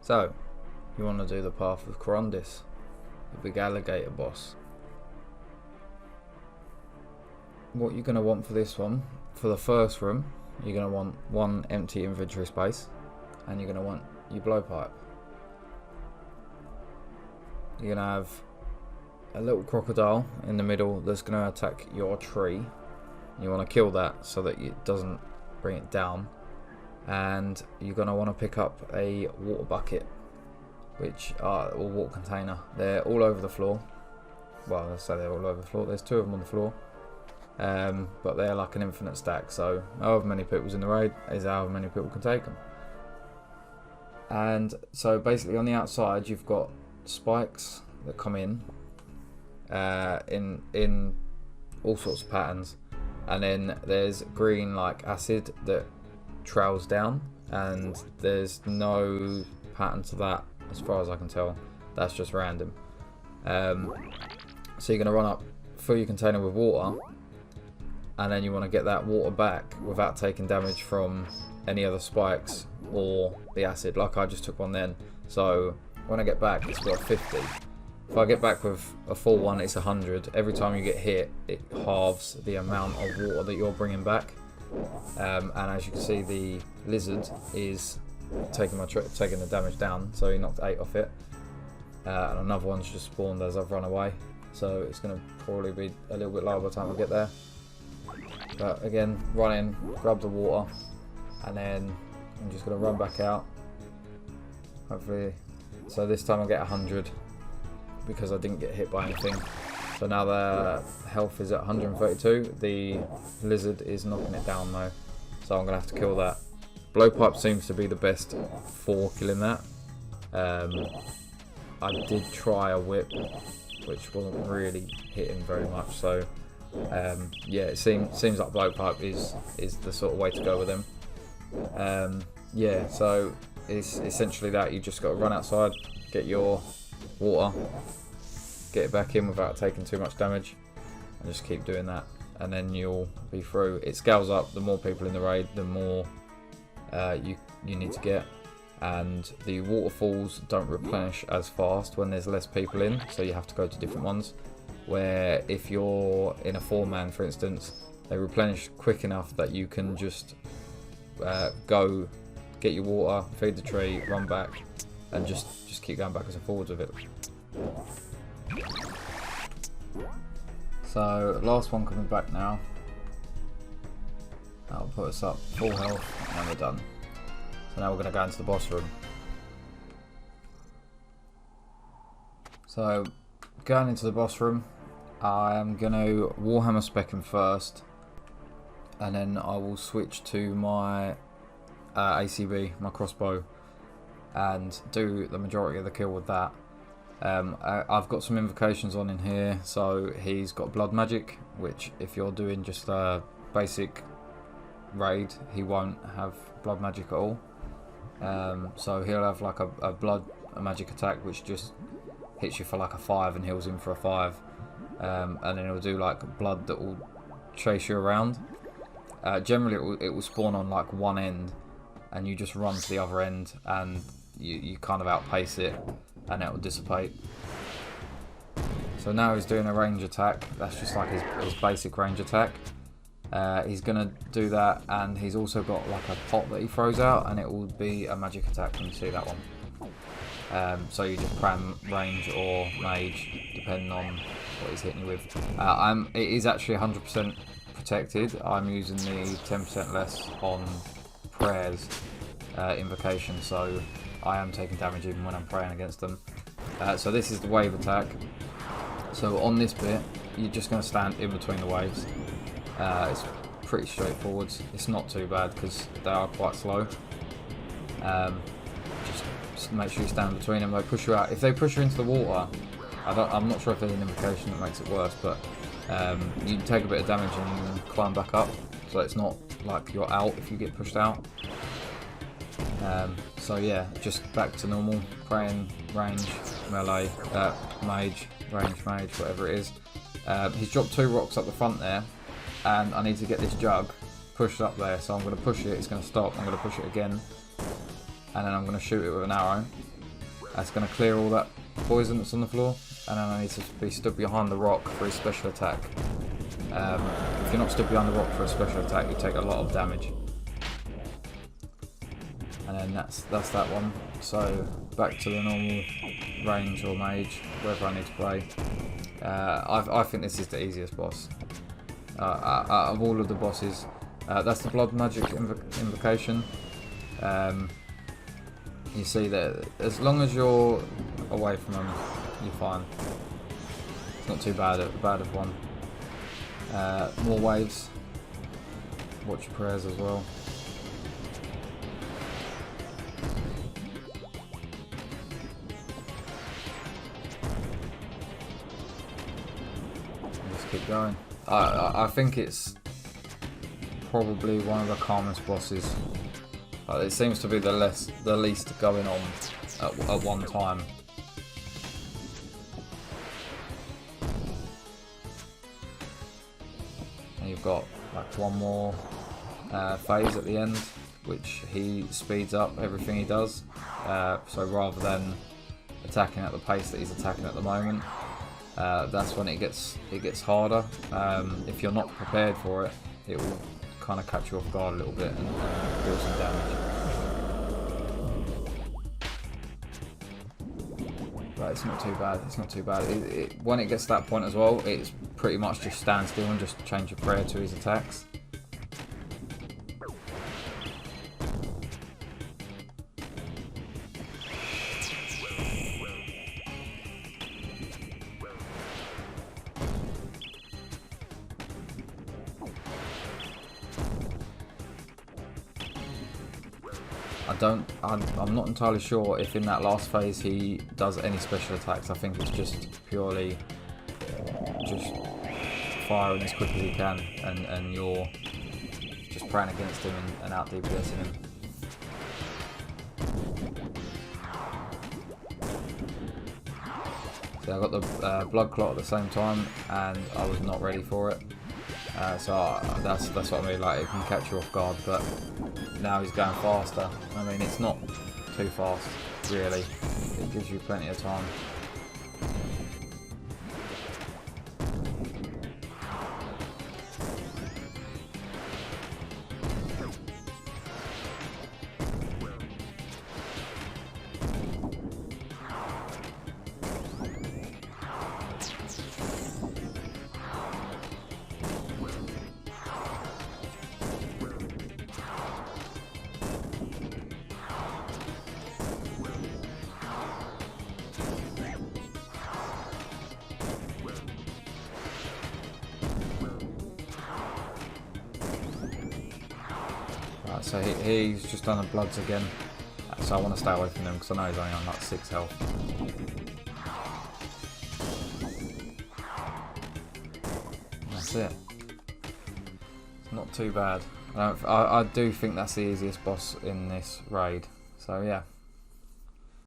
So, you want to do the path of Crondis, the big alligator boss. What you're going to want for this one, for the first room, you're going to want one empty inventory space, and you're going to want your blowpipe. You're going to have a little crocodile in the middle that's going to attack your tree. You want to kill that so that it doesn't bring it down. And you're going to want to pick up a water bucket, or water container. They're all over the floor. Well, let's say they're all over the floor. There's 2 of them on the floor. But they're like an infinite stack, so however many people's in the raid is however many people can take them. And so basically on the outside you've got spikes that come in all sorts of patterns, and then there's green like acid that trails down, and there's no pattern to that as far as I can tell. That's just random. So you're going to run up, fill your container with water, and then you want to get that water back without taking damage from any other spikes or the acid, like I just took one then. So when I get back, it's worth 50. If I get back with a full one, it's 100. Every time you get hit, it halves the amount of water that you're bringing back. And as you can see, the lizard is taking the damage down, so he knocked 8 off it. And another one's just spawned as I've run away, so it's going to probably be a little bit lower by the time I get there. But again, run in, grab the water, and then I'm just going to run back out. Hopefully, so this time I get 100 because I didn't get hit by anything. So now the health is at 132. The lizard is knocking it down though, so I'm going to have to kill that. Blowpipe seems to be the best for killing that. I did try a whip, which wasn't really hitting very much. So yeah, it seems like blowpipe is the sort of way to go with them. Yeah, so it's essentially that. You just got to run outside, get your water, get it back in without taking too much damage, and just keep doing that, and then you'll be through. It scales up. The more people in the raid, the more you need to get, and the waterfalls don't replenish as fast when there's less people in, so you have to go to different ones. Where if you're in a 4-man, for instance, they replenish quick enough that you can just go get your water, feed the tree, run back, and just keep going backwards and forwards with it. So last one coming back now. That'll put us up full health, and then we're done. So now we're going to go into the boss room. So going into the boss room, I am going to Warhammer spec him first, and then I will switch to my ACB, my crossbow, and do the majority of the kill with that. I've got some invocations on in here, so he's got blood magic, which if you're doing just a basic raid, he won't have blood magic at all. So he'll have like a magic attack which just hits you for like a 5 and heals him for a 5, and then he'll do like blood that will chase you around. Generally it will spawn on like one end, and you just run to the other end, and you kind of outpace it, and it will dissipate. So now he's doing a range attack. That's just like his basic range attack. He's gonna do that, and he's also got like a pot that he throws out, and it will be a magic attack when you see that one. So you just cram range or mage depending on what he's hitting you with. It is actually 100% protected. I'm using the 10% less on prayers invocation, so I am taking damage even when I'm praying against them. So this is the wave attack. So on this bit, you're just going to stand in between the waves. It's pretty straightforward. It's not too bad because they are quite slow. Just make sure you stand between them. They push you out. If they push you into the water, I'm not sure if there's an invocation that makes it worse, but you take a bit of damage and climb back up. So it's not like you're out if you get pushed out. So yeah, just back to normal, praying, range, melee, mage, range, mage, whatever it is. He's dropped 2 rocks up the front there, and I need to get this jug pushed up there, so I'm going to push it, it's going to stop, I'm going to push it again, and then I'm going to shoot it with an arrow. That's going to clear all that poison that's on the floor, and then I need to be stood behind the rock for his special attack. If you're not stood behind the rock for a special attack, you take a lot of damage. And then that's that one. So back to the normal range or mage, wherever I need to play. I think this is the easiest boss out of all of the bosses. That's the blood magic invocation. You see that as long as you're away from them, you're fine. It's not too bad of one. More waves. Watch your prayers as well. Just keep going. I think it's probably one of the calmest bosses. It seems to be the least going on at one time. And you've got like one more phase at the end, which he speeds up everything he does. So rather than attacking at the pace that he's attacking at the moment, that's when it gets harder. If you're not prepared for it, it will kind of catch you off guard a little bit and deal some damage. But it's not too bad. It's not too bad. When it gets to that point as well, it's pretty much just stand still and just change your prayer to his attacks. I'm not entirely sure if in that last phase he does any special attacks. I think it's just purely just firing as quick as he can, and you're just praying against him and out DPSing him. So I got the blood clot at the same time, and I was not ready for it. So that's what I mean. Like, it can catch you off guard, but now he's going faster. I mean, it's not too fast, really. It gives you plenty of time. So he's just done the bloods again, so I want to stay away from him because I know he's only on like 6 health. That's it. It's not too bad. I do think that's the easiest boss in this raid, so yeah.